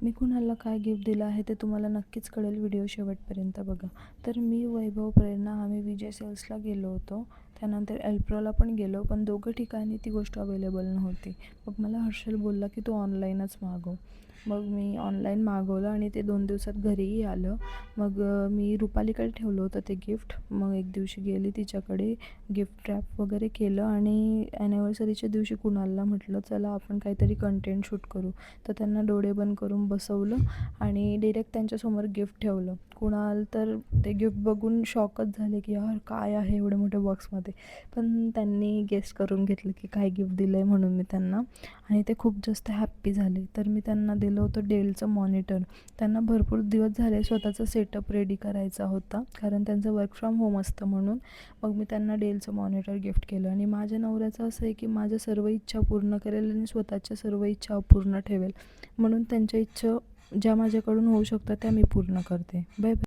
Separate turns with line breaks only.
मी कुणाला काय गिफ्ट दिलं आहे ते तुम्हाला नक्कीच कळेल, व्हिडिओ शेवटपर्यंत बघा. तर मी, वैभव, प्रेरणा आम्ही विजय सेल्सला गेलो होतो. त्यानंतर एल्प्रोला पण गेलो, पण दोघं ठिकाणी ती गोष्ट अवेलेबल नव्हती. मग मला हर्षल बोलला की तू ऑनलाईनच मागव. मग मी ऑनलाईन मागवलं आणि ते 2 दिवसात घरीही आलं. मग मी रुपालीकडे ठेवलं होतं ते गिफ्ट. मग एक दिवशी गेली तिच्याकडे, गिफ्ट रॅप वगैरे केलं आणि ॲनिव्हर्सरीच्या दिवशी कुणालला म्हटलं चला आपण काहीतरी कंटेंट शूट करू. तर त्यांना डोळे बंद करून बसवलं आणि डिरेक्ट त्यांच्यासमोर गिफ्ट ठेवलं. कुणाल तर ते गिफ्ट बघून शॉकच झाले की यार काय आहे एवढ्या मोठ्या बॉक्समध्ये. पण त्यांनी गेस करून घेतलं की काय गिफ्ट दिलं आहे म्हणून मी त्यांना, आणि ते खूप जास्त हॅप्पी झाले. तर मी त्यांना दिलं होतं डेलचं मॉनिटर. त्यांना भरपूर दिवस झाले स्वतःचा सेटअप रेडी करायचा होता, कारण त्यांचं वर्क फ्रॉम होम असतं म्हणून. मग मी त्यांना डेलचं मॉनिटर गिफ्ट केलं. आणि माझ्या नवऱ्याचं असं आहे की माझ्या सर्व इच्छा पूर्ण करेल आणि स्वतःच्या सर्व इच्छा अपूर्ण ठेवेल, म्हणून त्यांच्या इच्छा ज्या माझ्याकडून होऊ शकतात त्या मी पूर्ण करते. Bye bye.